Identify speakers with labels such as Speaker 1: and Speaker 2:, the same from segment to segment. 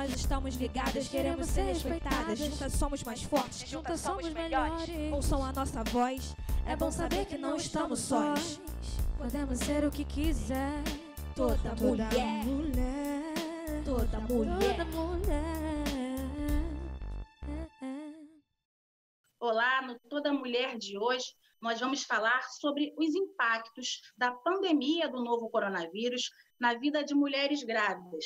Speaker 1: nós estamos ligadas, queremos ser respeitadas. Juntas somos mais fortes, juntas somos melhores. Ouçam a nossa voz, é bom saber que não estamos sós. Podemos ser o que quiser. Toda mulher, toda mulher, toda mulher.
Speaker 2: Olá, no Toda Mulher de hoje, nós vamos falar sobre os impactos da pandemia do novo coronavírus na vida de mulheres grávidas.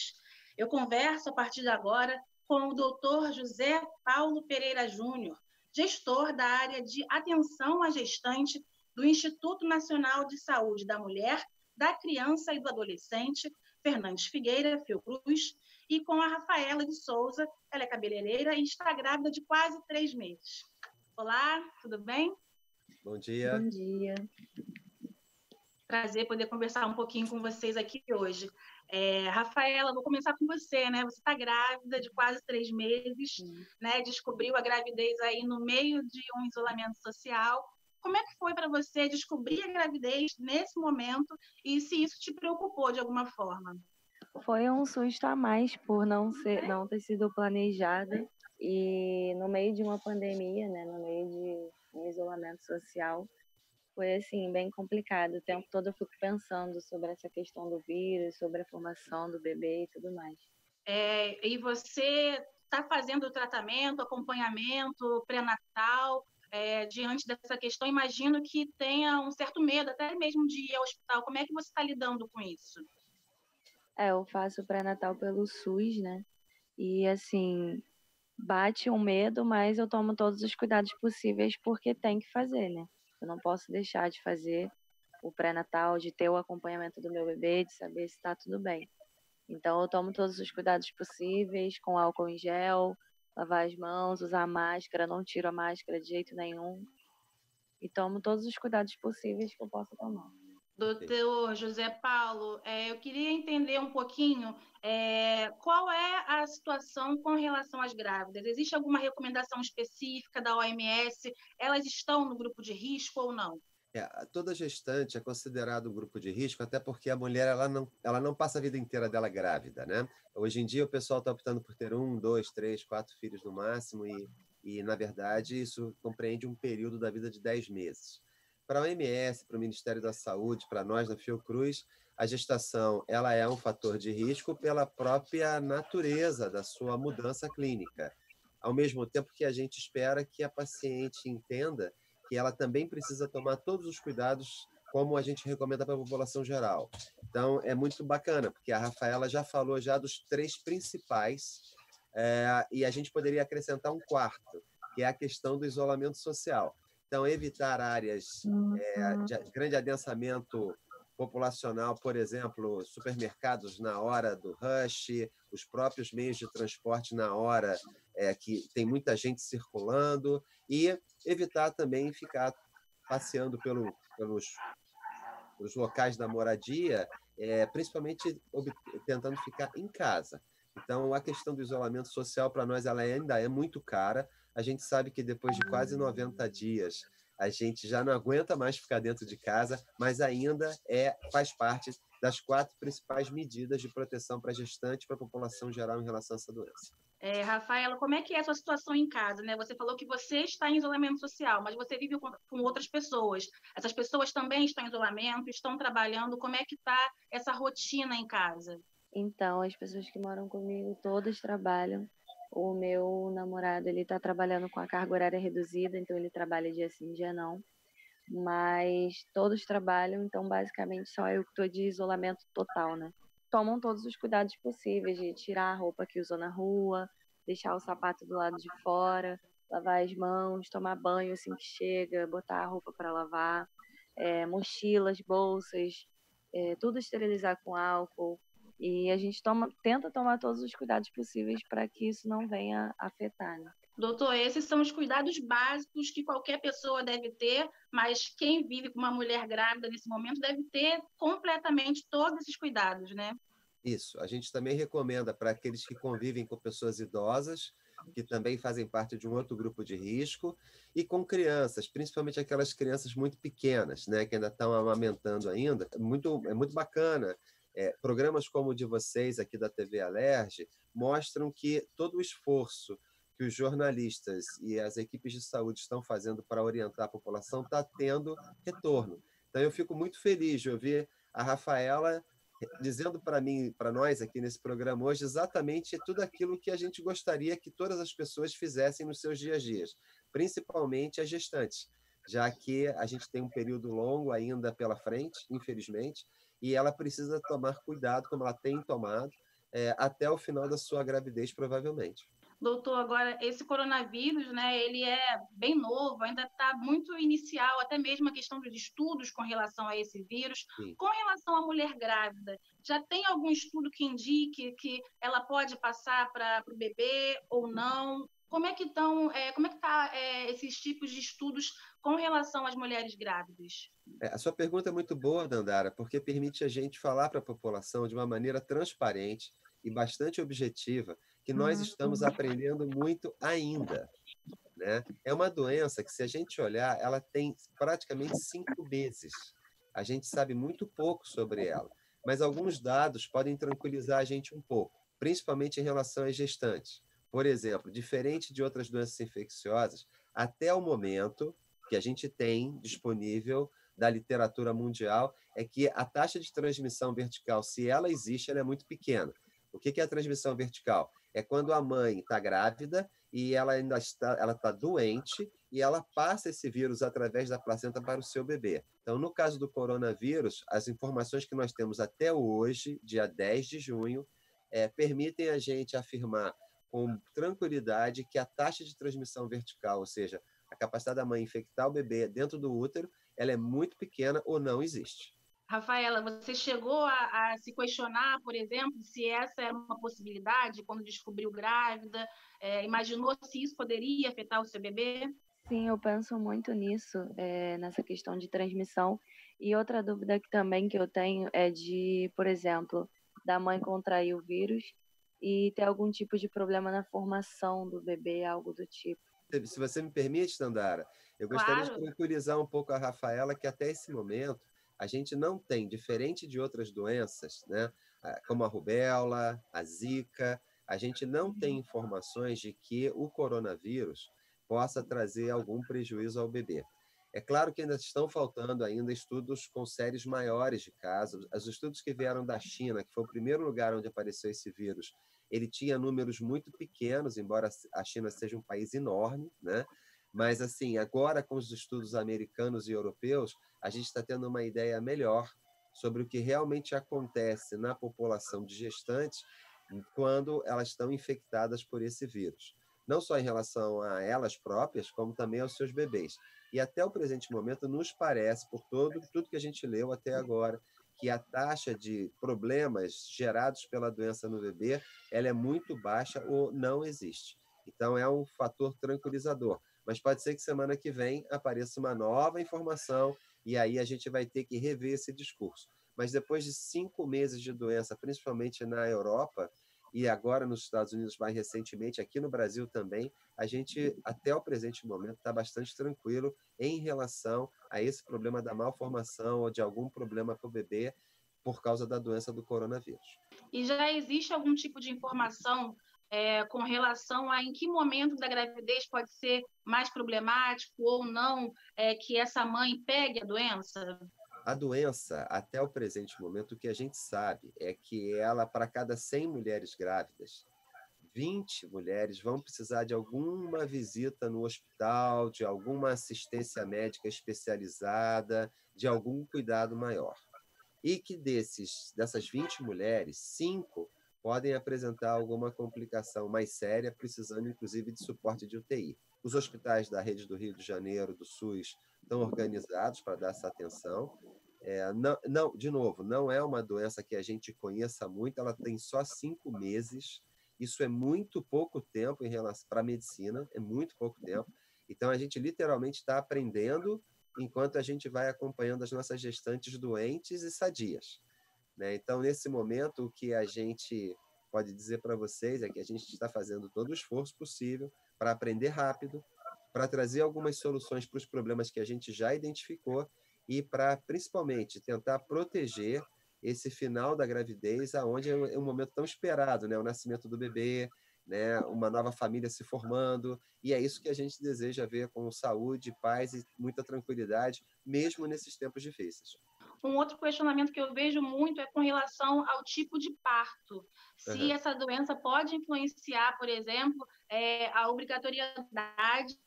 Speaker 2: Eu converso a partir de agora com o Dr. José Paulo Pereira Júnior, gestor da área de atenção à gestante do Instituto Nacional de Saúde da Mulher, da Criança e do Adolescente, Fernandes Figueira, Fiocruz, e com a Rafaela de Souza, ela é cabeleireira e está grávida de quase 3 meses. Olá, tudo bem?
Speaker 3: Bom dia.
Speaker 4: Bom dia.
Speaker 2: Prazer poder conversar um pouquinho com vocês aqui hoje. Rafaela, vou começar com você, né? Você está grávida de quase 3 meses, né? Descobriu a gravidez aí no meio de um isolamento social. Como é que foi para você descobrir a gravidez nesse momento e se isso te preocupou de alguma forma?
Speaker 4: Foi um susto a mais por não ter sido planejada e no meio de uma pandemia, né? No meio de um isolamento social, foi assim bem complicado. O tempo todo eu fico pensando sobre essa questão do vírus, sobre a formação do bebê e tudo mais.
Speaker 2: E você está fazendo o tratamento, acompanhamento pré-natal, diante dessa questão? Imagino que tenha um certo medo, até mesmo de ir ao hospital. Como é que você está lidando com isso?
Speaker 4: Eu faço pré-natal pelo SUS, né? E assim, bate um medo, mas eu tomo todos os cuidados possíveis porque tem que fazer, né? Eu não posso deixar de fazer o pré-natal, de ter o acompanhamento do meu bebê, de saber se está tudo bem. Então, eu tomo todos os cuidados possíveis, com álcool em gel, lavar as mãos, usar máscara, não tiro a máscara de jeito nenhum. E tomo todos os cuidados possíveis que eu possa tomar.
Speaker 2: Doutor José Paulo, eu queria entender um pouquinho qual é a situação com relação às grávidas. Existe alguma recomendação específica da OMS? Elas estão no grupo de risco ou não?
Speaker 3: Toda gestante é considerado um grupo de risco, até porque a mulher ela não passa a vida inteira dela grávida, né? Hoje em dia o pessoal está optando por ter 1, 2, 3, 4 filhos no máximo e, na verdade, isso compreende um período da vida de 10 meses. Para a OMS, para o Ministério da Saúde, para nós na Fiocruz, a gestação ela é um fator de risco pela própria natureza da sua mudança clínica, ao mesmo tempo que a gente espera que a paciente entenda que ela também precisa tomar todos os cuidados como a gente recomenda para a população geral. Então, é muito bacana, porque a Rafaela já falou já dos 3 principais, e a gente poderia acrescentar um quarto, que é a questão do isolamento social. Então, evitar áreas de grande adensamento populacional, por exemplo, supermercados na hora do rush, os próprios meios de transporte na hora que tem muita gente circulando, e evitar também ficar passeando pelos locais da moradia, principalmente tentando ficar em casa. Então, a questão do isolamento social, para nós, ela ainda é muito cara. A gente sabe que depois de quase 90 dias, a gente já não aguenta mais ficar dentro de casa, mas ainda faz parte das 4 principais medidas de proteção para a gestante e para a população geral em relação a essa doença.
Speaker 2: Rafaela, como é que é a sua situação em casa, né? Você falou que você está em isolamento social, mas você vive com outras pessoas. Essas pessoas também estão em isolamento, estão trabalhando. Como é que está essa rotina em casa?
Speaker 4: Então, as pessoas que moram comigo, todas trabalham. O meu namorado, ele está trabalhando com a carga horária reduzida, então ele trabalha dia sim, dia não. Mas todos trabalham, então basicamente só eu que estou de isolamento total, né? Tomam todos os cuidados possíveis de tirar a roupa que usou na rua, deixar o sapato do lado de fora, lavar as mãos, tomar banho assim que chega, botar a roupa para lavar, mochilas, bolsas, tudo esterilizar com álcool. E a gente tenta tomar todos os cuidados possíveis para que isso não venha afetar, né?
Speaker 2: Doutor, esses são os cuidados básicos que qualquer pessoa deve ter, mas quem vive com uma mulher grávida nesse momento deve ter completamente todos esses cuidados, né?
Speaker 3: Isso. A gente também recomenda para aqueles que convivem com pessoas idosas, que também fazem parte de um outro grupo de risco, e com crianças, principalmente aquelas crianças muito pequenas, né, que ainda estão amamentando ainda. É muito bacana Programas como o de vocês aqui da TV Alerj mostram que todo o esforço que os jornalistas e as equipes de saúde estão fazendo para orientar a população está tendo retorno. Então, eu fico muito feliz de ouvir a Rafaela dizendo para mim, para nós aqui nesse programa hoje, exatamente tudo aquilo que a gente gostaria que todas as pessoas fizessem nos seus dias a dias, principalmente as gestantes, já que a gente tem um período longo ainda pela frente, infelizmente, e ela precisa tomar cuidado, como ela tem tomado, até o final da sua gravidez, provavelmente.
Speaker 2: Doutor, agora, esse coronavírus, né, ele é bem novo, ainda está muito inicial, até mesmo a questão dos estudos com relação a esse vírus.
Speaker 3: Sim.
Speaker 2: Com relação à mulher grávida, já tem algum estudo que indique que ela pode passar para o bebê ou não? Como é que estão, esses tipos de estudos com relação às mulheres grávidas?
Speaker 3: A sua pergunta é muito boa, Dandara, porque permite a gente falar para a população de uma maneira transparente e bastante objetiva que nós estamos aprendendo muito ainda, né? É uma doença que, se a gente olhar, ela tem praticamente 5 meses. A gente sabe muito pouco sobre ela, mas alguns dados podem tranquilizar a gente um pouco, principalmente em relação às gestantes. Por exemplo, diferente de outras doenças infecciosas, até o momento que a gente tem disponível da literatura mundial é que a taxa de transmissão vertical, se ela existe, ela é muito pequena. O que é a transmissão vertical? É quando a mãe está grávida e ela ainda está doente e ela passa esse vírus através da placenta para o seu bebê. Então, no caso do coronavírus, as informações que nós temos até hoje, dia 10 de junho, permitem a gente afirmar com tranquilidade que a taxa de transmissão vertical, ou seja, a capacidade da mãe infectar o bebê dentro do útero, ela é muito pequena ou não existe.
Speaker 2: Rafaela, você chegou a se questionar, por exemplo, se essa era uma possibilidade quando descobriu grávida? Imaginou se isso poderia afetar o seu bebê?
Speaker 4: Sim, eu penso muito nisso, nessa questão de transmissão. E outra dúvida que eu tenho é de, por exemplo, da mãe contrair o vírus e ter algum tipo de problema na formação do bebê, algo do tipo.
Speaker 3: Se você me permite, Dandara, eu gostaria de
Speaker 2: Claro.
Speaker 3: tranquilizar um pouco a Rafaela que até esse momento a gente não tem, diferente de outras doenças, né, como a rubéola, a zika, a gente não tem informações de que o coronavírus possa trazer algum prejuízo ao bebê. É claro que ainda estão faltando ainda estudos com séries maiores de casos. Os estudos que vieram da China, que foi o primeiro lugar onde apareceu esse vírus, ele tinha números muito pequenos, embora a China seja um país enorme, né? Mas, assim, agora com os estudos americanos e europeus, a gente está tendo uma ideia melhor sobre o que realmente acontece na população de gestantes quando elas estão infectadas por esse vírus. Não só em relação a elas próprias, como também aos seus bebês. E até o presente momento nos parece, por tudo que a gente leu até agora, que a taxa de problemas gerados pela doença no bebê ela é muito baixa ou não existe. Então, é um fator tranquilizador. Mas pode ser que semana que vem apareça uma nova informação e aí a gente vai ter que rever esse discurso. Mas depois de 5 meses de doença, principalmente na Europa, e agora nos Estados Unidos mais recentemente, aqui no Brasil também, a gente, até o presente momento, está bastante tranquilo em relação a esse problema da malformação ou de algum problema para o bebê por causa da doença do coronavírus.
Speaker 2: E já existe algum tipo de informação com relação a em que momento da gravidez pode ser mais problemático ou não que essa mãe pegue a doença?
Speaker 3: A doença, até o presente momento, o que a gente sabe é que ela, para cada 100 mulheres grávidas, 20 mulheres vão precisar de alguma visita no hospital, de alguma assistência médica especializada, de algum cuidado maior. E que dessas 20 mulheres, 5 podem apresentar alguma complicação mais séria, precisando inclusive de suporte de UTI. Os hospitais da rede do Rio de Janeiro, do SUS, estão organizados para dar essa atenção. Não, de novo, não é uma doença que a gente conheça muito, ela tem só 5 meses. Isso é muito pouco tempo em relação para a medicina, é muito pouco tempo. Então, a gente literalmente está aprendendo enquanto a gente vai acompanhando as nossas gestantes doentes e sadias, né? Então, nesse momento, o que a gente pode dizer para vocês é que a gente está fazendo todo o esforço possível para aprender rápido, para trazer algumas soluções para os problemas que a gente já identificou e para, principalmente, tentar proteger esse final da gravidez, aonde é um momento tão esperado, né? O nascimento do bebê, né? Uma nova família se formando, e é isso que a gente deseja ver com saúde, paz e muita tranquilidade, mesmo nesses tempos difíceis.
Speaker 2: Um outro questionamento que eu vejo muito é com relação ao tipo de parto. Se
Speaker 3: Uhum.
Speaker 2: essa doença pode influenciar, por exemplo, a obrigatoriedade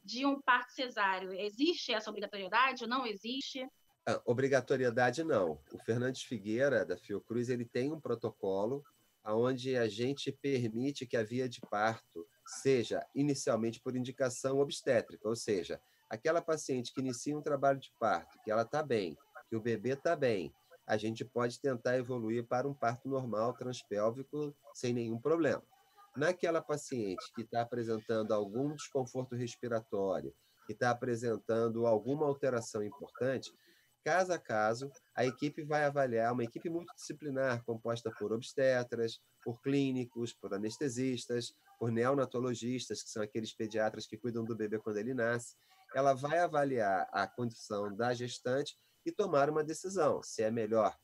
Speaker 2: de um parto cesáreo. Existe essa obrigatoriedade ou não existe?
Speaker 3: Obrigatoriedade não. O Fernandes Figueira, da Fiocruz, ele tem um protocolo onde a gente permite que a via de parto seja inicialmente por indicação obstétrica, ou seja, aquela paciente que inicia um trabalho de parto, que ela está bem, que o bebê está bem, a gente pode tentar evoluir para um parto normal, transpélvico, sem nenhum problema. Naquela paciente que está apresentando algum desconforto respiratório, que está apresentando alguma alteração importante, caso a caso, a equipe vai avaliar, uma equipe multidisciplinar composta por obstetras, por clínicos, por anestesistas, por neonatologistas, que são aqueles pediatras que cuidam do bebê quando ele nasce. Ela vai avaliar a condição da gestante e tomar uma decisão, se é melhor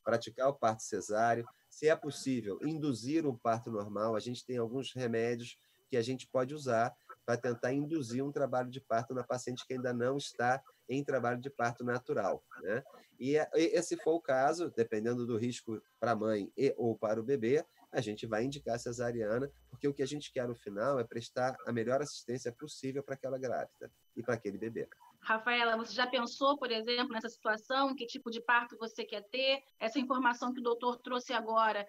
Speaker 3: praticar o parto cesáreo, se é possível induzir um parto normal. A gente tem alguns remédios que a gente pode usar para tentar induzir um trabalho de parto na paciente que ainda não está em trabalho de parto natural, né? E esse for o caso, dependendo do risco para a mãe ou para o bebê, a gente vai indicar cesariana, porque o que a gente quer no final é prestar a melhor assistência possível para aquela grávida e para aquele bebê.
Speaker 2: Rafaela, você já pensou, por exemplo, nessa situação, que tipo de parto você quer ter? Essa informação que o doutor trouxe agora,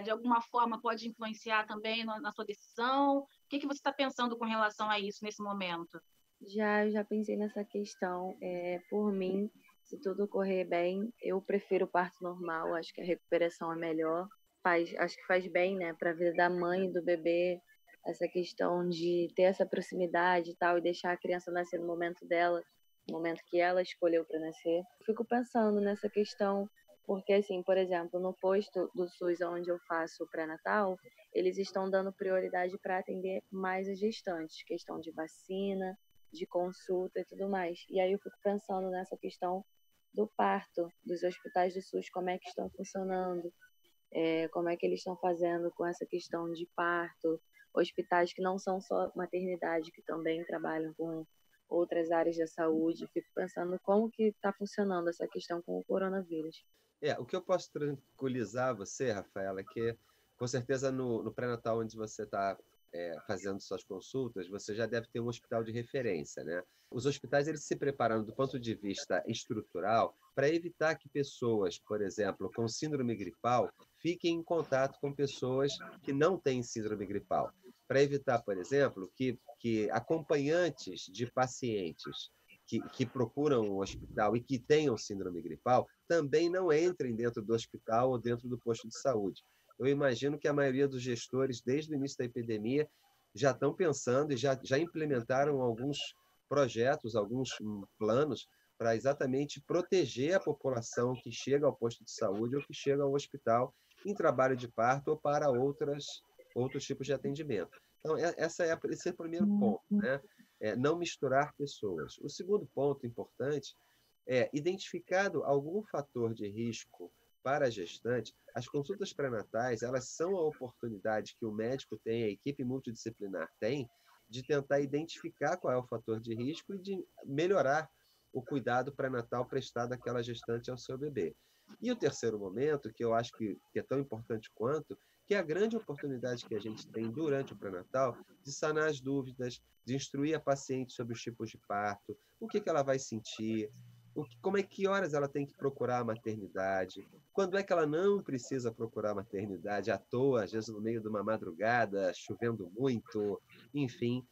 Speaker 2: de alguma forma, pode influenciar também na sua decisão? O que você está pensando com relação a isso nesse momento?
Speaker 4: Eu já pensei nessa questão. Por mim, se tudo correr bem, eu prefiro o parto normal. Acho que a recuperação é melhor. Acho que faz bem, né, para a vida da mãe e do bebê, essa questão de ter essa proximidade e tal, e deixar a criança nascer no momento dela, no momento que ela escolheu para nascer. Fico pensando nessa questão, porque, assim, por exemplo, no posto do SUS onde eu faço o pré-natal, eles estão dando prioridade para atender mais as gestantes, questão de vacina, de consulta e tudo mais. E aí eu fico pensando nessa questão do parto, dos hospitais do SUS, como é que estão funcionando, como é que eles estão fazendo com essa questão de parto, hospitais que não são só maternidade, que também trabalham com outras áreas da saúde. Fico pensando como que está funcionando essa questão com o coronavírus.
Speaker 3: O que eu posso tranquilizar você, Rafaela, é que, com certeza, no pré-natal onde você está fazendo suas consultas, você já deve ter um hospital de referência, né? Os hospitais, eles se preparam do ponto de vista estrutural para evitar que pessoas, por exemplo, com síndrome gripal, fiquem em contato com pessoas que não têm síndrome gripal. Para evitar, por exemplo, que acompanhantes de pacientes que procuram o hospital e que tenham síndrome gripal também não entrem dentro do hospital ou dentro do posto de saúde. Eu imagino que a maioria dos gestores, desde o início da epidemia, já estão pensando e já implementaram alguns projetos, alguns planos para exatamente proteger a população que chega ao posto de saúde ou que chega ao hospital em trabalho de parto ou para outros tipos de atendimento. Então, esse é o primeiro ponto, né? Não misturar pessoas. O segundo ponto importante é, identificado algum fator de risco para a gestante, as consultas pré-natais, elas são a oportunidade que o médico tem, a equipe multidisciplinar tem, de tentar identificar qual é o fator de risco e de melhorar o cuidado pré-natal prestado àquela gestante ao seu bebê. E o terceiro momento, que eu acho que é tão importante quanto, que é a grande oportunidade que a gente tem durante o pré-natal de sanar as dúvidas, de instruir a paciente sobre os tipos de parto, o que ela vai sentir, que horas ela tem que procurar a maternidade, quando é que ela não precisa procurar a maternidade à toa, às vezes no meio de uma madrugada, chovendo muito, enfim.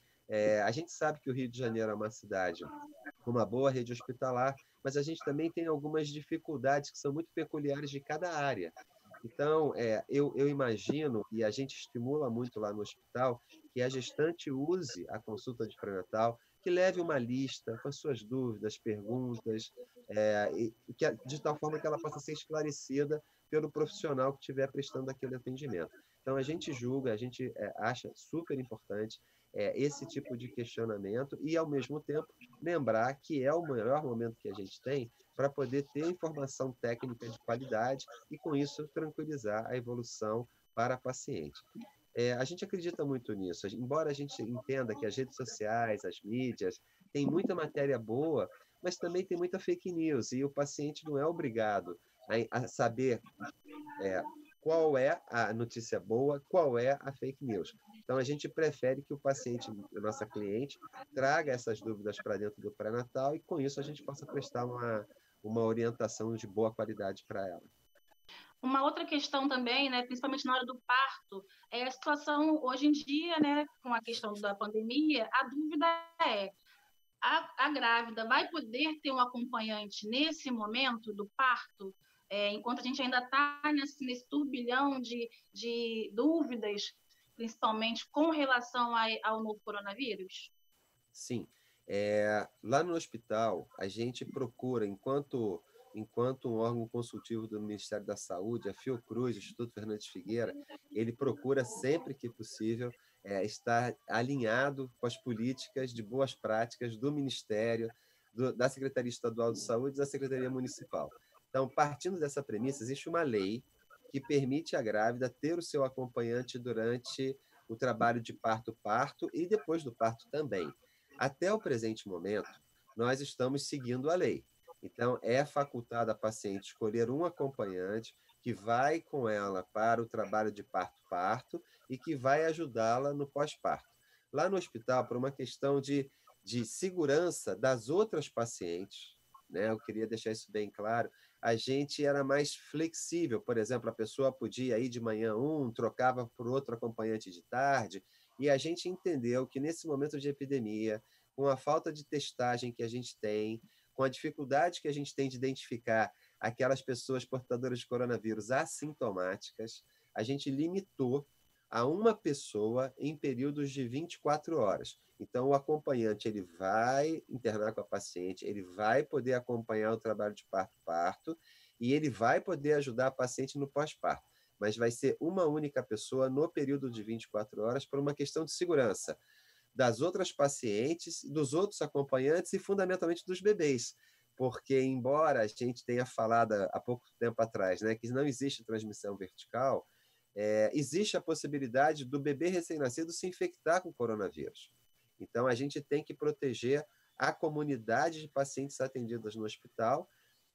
Speaker 3: A gente sabe que o Rio de Janeiro é uma cidade com uma boa rede hospitalar, mas a gente também tem algumas dificuldades que são muito peculiares de cada área. Então, eu imagino, e a gente estimula muito lá no hospital, que a gestante use a consulta de pré-natal, que leve uma lista com as suas dúvidas, perguntas, de tal forma que ela possa ser esclarecida pelo profissional que estiver prestando aquele atendimento. Então, a gente julga, a gente acha super importante esse tipo de questionamento e, ao mesmo tempo, lembrar que é o melhor momento que a gente tem para poder ter informação técnica de qualidade e, com isso, tranquilizar a evolução para a paciente. A gente acredita muito nisso, embora a gente entenda que as redes sociais, as mídias, têm muita matéria boa, mas também tem muita fake news, e o paciente não é obrigado a saber qual é a notícia boa, qual é a fake news. Então, a gente prefere que o paciente, a nossa cliente, traga essas dúvidas para dentro do pré-natal e, com isso, a gente possa prestar uma orientação de boa qualidade para ela.
Speaker 2: Uma outra questão também, né, principalmente na hora do parto, é a situação hoje em dia, né, com a questão da pandemia, a dúvida é: a grávida vai poder ter um acompanhante nesse momento do parto, enquanto a gente ainda está nesse turbilhão de dúvidas, principalmente com relação ao novo coronavírus?
Speaker 3: Sim. Lá no hospital, a gente procura, enquanto um órgão consultivo do Ministério da Saúde, a Fiocruz, o Instituto Fernandes Figueira, ele procura sempre que possível estar alinhado com as políticas de boas práticas do Ministério, da Secretaria Estadual de Saúde e da Secretaria Municipal. Então, partindo dessa premissa, existe uma lei que permite à grávida ter o seu acompanhante durante o trabalho de parto e depois do parto também. Até o presente momento, nós estamos seguindo a lei. Então, é facultado à paciente escolher um acompanhante que vai com ela para o trabalho de parto e que vai ajudá-la no pós-parto. Lá no hospital, por uma questão de segurança das outras pacientes, né, eu queria deixar isso bem claro, a gente era mais flexível. Por exemplo, a pessoa podia ir de manhã trocava por outro acompanhante de tarde, e a gente entendeu que nesse momento de epidemia, com a falta de testagem que a gente tem, com a dificuldade que a gente tem de identificar aquelas pessoas portadoras de coronavírus assintomáticas, a gente limitou a uma pessoa em períodos de 24 horas. Então, o acompanhante ele vai internar com a paciente, ele vai poder acompanhar o trabalho de parto e ele vai poder ajudar a paciente no pós-parto. Mas vai ser uma única pessoa no período de 24 horas por uma questão de segurança das outras pacientes, dos outros acompanhantes e, fundamentalmente, dos bebês. Porque, embora a gente tenha falado há pouco tempo atrás, né, que não existe transmissão vertical, existe a possibilidade do bebê recém-nascido se infectar com coronavírus. Então, a gente tem que proteger a comunidade de pacientes atendidas no hospital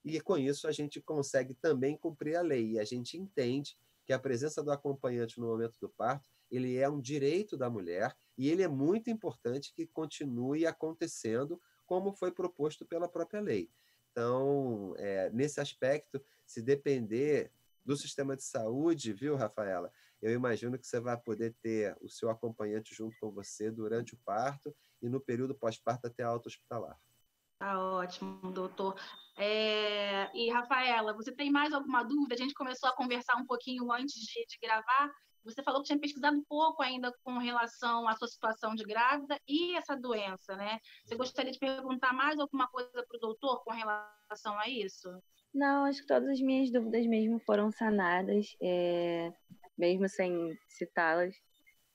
Speaker 3: e, com isso, a gente consegue também cumprir a lei. E a gente entende que a presença do acompanhante no momento do parto ele é um direito da mulher e ele é muito importante que continue acontecendo como foi proposto pela própria lei. Então, nesse aspecto, se depender do sistema de saúde, viu, Rafaela? Eu imagino que você vai poder ter o seu acompanhante junto com você durante o parto e no período pós-parto até a alta hospitalar.
Speaker 2: Tá ótimo, doutor. E, Rafaela, você tem mais alguma dúvida? A gente começou a conversar um pouquinho antes de gravar. Você falou que tinha pesquisado um pouco ainda com relação à sua situação de grávida e essa doença, né? Você gostaria de perguntar mais alguma coisa para o doutor com relação a isso?
Speaker 4: Não, acho que todas as minhas dúvidas mesmo foram sanadas, mesmo sem citá-las.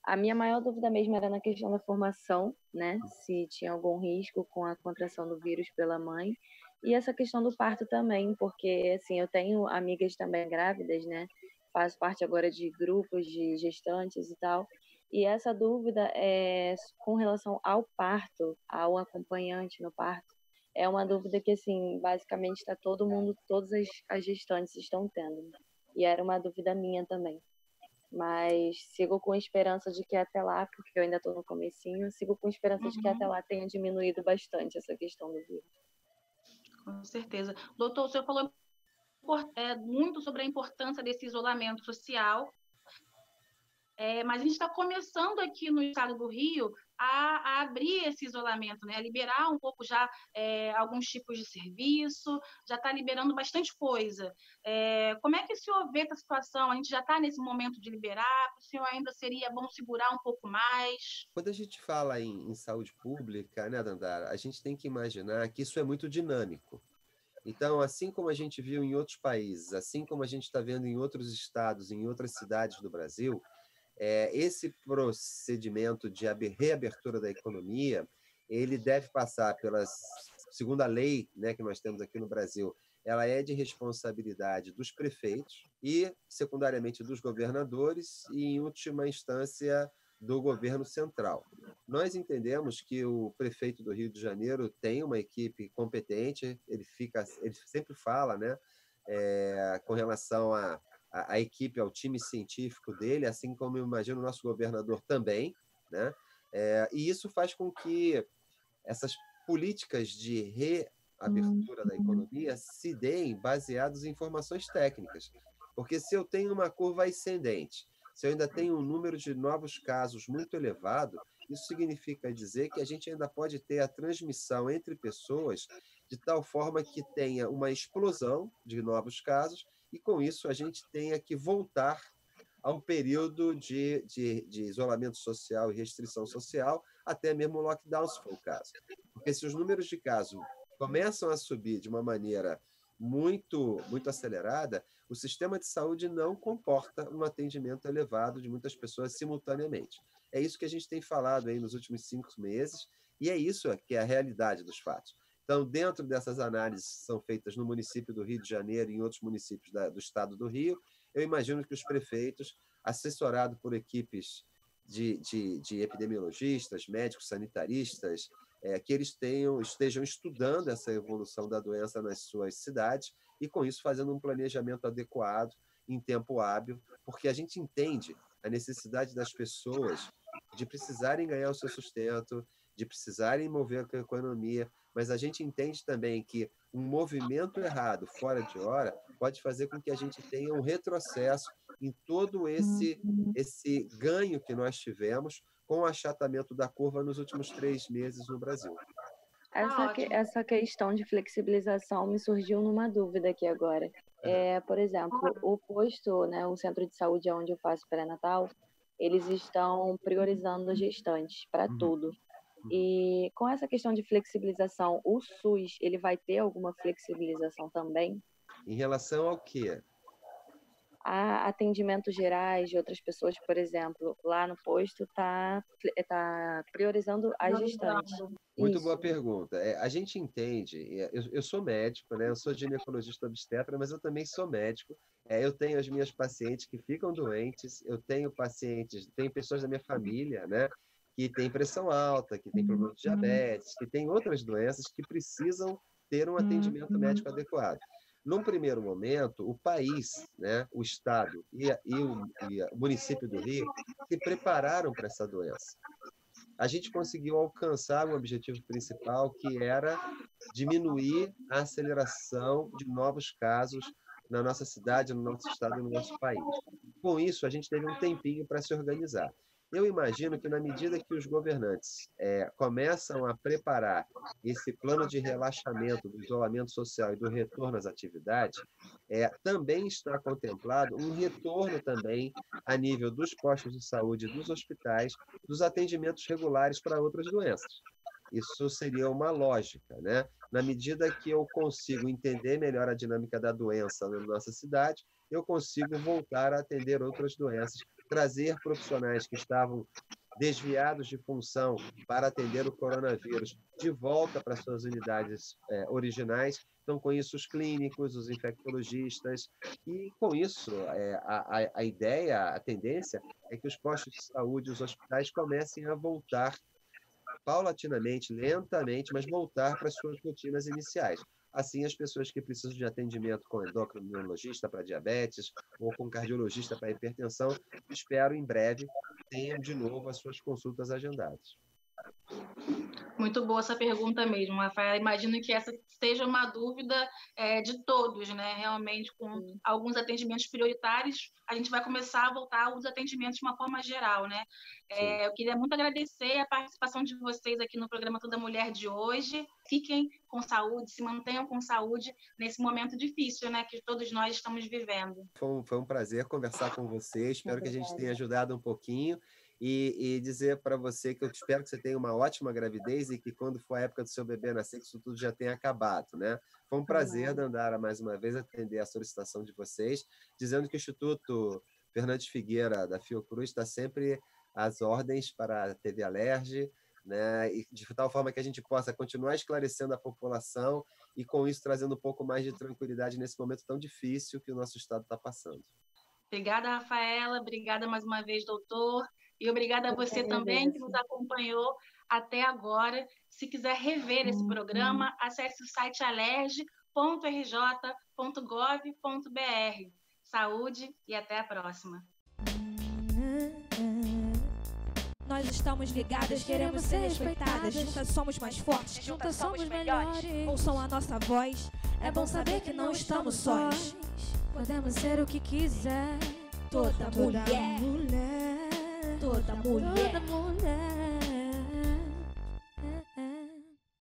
Speaker 4: A minha maior dúvida mesmo era na questão da formação, né? Se tinha algum risco com a contração do vírus pela mãe. E essa questão do parto também, porque, assim, eu tenho amigas também grávidas, né? Faço parte agora de grupos de gestantes e tal. E essa dúvida é com relação ao parto, ao acompanhante no parto. É uma dúvida que, assim, basicamente está todo mundo, todas as gestantes estão tendo. E era uma dúvida minha também. Mas sigo com esperança de que até lá, porque eu ainda estou no comecinho, sigo com esperança de que até lá tenha diminuído bastante essa questão do vírus.
Speaker 2: Com certeza. Doutor, o senhor falou muito sobre a importância desse isolamento social, mas a gente está começando aqui no estado do Rio a abrir esse isolamento, né? A liberar um pouco já alguns tipos de serviço, já está liberando bastante coisa. Como é que o senhor vê essa situação? A gente já está nesse momento de liberar? O senhor ainda seria bom segurar um pouco mais?
Speaker 3: Quando a gente fala em saúde pública, né, Dandara, a gente tem que imaginar que isso é muito dinâmico. Então, assim como a gente viu em outros países, assim como a gente está vendo em outros estados, em outras cidades do Brasil, esse procedimento de reabertura da economia, ele deve passar segundo a lei, né, que nós temos aqui no Brasil, ela é de responsabilidade dos prefeitos e, secundariamente, dos governadores e, em última instância, do governo central. Nós entendemos que o prefeito do Rio de Janeiro tem uma equipe competente, ele sempre fala, né, com relação à equipe, ao time científico dele, assim como eu imagino o nosso governador também, né? E isso faz com que essas políticas de reabertura da economia se deem baseados em informações técnicas. Porque se eu tenho uma curva ascendente, se eu ainda tenho um número de novos casos muito elevado, isso significa dizer que a gente ainda pode ter a transmissão entre pessoas de tal forma que tenha uma explosão de novos casos e, com isso, a gente tenha que voltar a um período de isolamento social e restrição social, até mesmo lockdown, se for o caso. Porque se os números de casos começam a subir de uma maneira muito, muito acelerada, o sistema de saúde não comporta um atendimento elevado de muitas pessoas simultaneamente. É isso que a gente tem falado aí nos últimos 5 meses, e é isso que é a realidade dos fatos. Então, dentro dessas análises que são feitas no município do Rio de Janeiro e em outros municípios do estado do Rio, eu imagino que os prefeitos, assessorados por equipes de epidemiologistas, médicos, sanitaristas, que eles estejam estudando essa evolução da doença nas suas cidades e, com isso, fazendo um planejamento adequado, em tempo hábil, porque a gente entende a necessidade das pessoas de precisarem ganhar o seu sustento, de precisarem mover a economia, mas a gente entende também que um movimento errado, fora de hora, pode fazer com que a gente tenha um retrocesso em todo esse ganho que nós tivemos com o achatamento da curva nos últimos 3 meses no Brasil.
Speaker 4: Essa questão de flexibilização me surgiu numa dúvida aqui agora. Por exemplo, o posto, né, o centro de saúde onde eu faço pré-natal, eles estão priorizando gestantes para tudo. E com essa questão de flexibilização, o SUS, ele vai ter alguma flexibilização também?
Speaker 3: Em relação ao quê?
Speaker 4: A atendimentos gerais de outras pessoas, por exemplo, lá no posto tá priorizando as gestantes.
Speaker 3: Muito
Speaker 4: Isso.
Speaker 3: boa pergunta. A gente entende, eu sou médico, né? Eu sou ginecologista obstetra, mas eu também sou médico. Eu tenho as minhas pacientes que ficam doentes, eu tenho pessoas da minha família, né? Que têm pressão alta, que têm problema de diabetes, que têm outras doenças que precisam ter um atendimento médico adequado. Num primeiro momento, o país, né, o Estado e o município do Rio se prepararam para essa doença. A gente conseguiu alcançar o objetivo principal, que era diminuir a aceleração de novos casos na nossa cidade, no nosso estado e no nosso país. Com isso, a gente teve um tempinho para se organizar. Eu imagino que, na medida que os governantes começam a preparar esse plano de relaxamento do isolamento social e do retorno às atividades, também está contemplado um retorno também a nível dos postos de saúde, dos hospitais, dos atendimentos regulares para outras doenças. Isso seria uma lógica, né? Na medida que eu consigo entender melhor a dinâmica da doença na nossa cidade, eu consigo voltar a atender outras doenças, trazer profissionais que estavam desviados de função para atender o coronavírus de volta para suas unidades originais. Então, com isso, os clínicos, os infectologistas, e com isso, a ideia, a tendência é que os postos de saúde, os hospitais comecem a voltar paulatinamente, lentamente, mas voltar para as suas rotinas iniciais. Assim, as pessoas que precisam de atendimento com endocrinologista para diabetes ou com cardiologista para hipertensão, espero em breve tenham de novo as suas consultas agendadas.
Speaker 2: Muito boa essa pergunta mesmo, Rafael. Imagino que essa seja uma dúvida de todos, né? Realmente, com alguns atendimentos prioritários, a gente vai começar a voltar aos atendimentos de uma forma geral, né? Eu queria muito agradecer a participação de vocês aqui no programa Toda Mulher de hoje. Fiquem com saúde, se mantenham com saúde nesse momento difícil, né? Que todos nós estamos vivendo.
Speaker 3: Foi um prazer conversar com você. Espero que a gente tenha ajudado um pouquinho. E dizer para você que eu espero que você tenha uma ótima gravidez e que quando for a época do seu bebê nascer, que isso tudo já tenha acabado, né? Foi um prazer, Dandara, mais uma vez, atender a solicitação de vocês, dizendo que o Instituto Fernandes Figueira, da Fiocruz, está sempre às ordens para a TV Alerj, né? E de tal forma que a gente possa continuar esclarecendo a população e, com isso, trazendo um pouco mais de tranquilidade nesse momento tão difícil que o nosso Estado está passando.
Speaker 2: Obrigada, Rafaela. Obrigada mais uma vez, doutor. E obrigada a você também que nos acompanhou até agora. Se quiser rever esse programa, acesse o site alerj.rj.gov.br. Saúde e até a próxima.
Speaker 1: Nós estamos ligadas, queremos ser respeitadas. Juntas somos mais fortes, juntas somos melhores. Ouçam a nossa voz, é bom saber que não estamos sós. Podemos ser o que quiser. Toda mulher, toda mulher.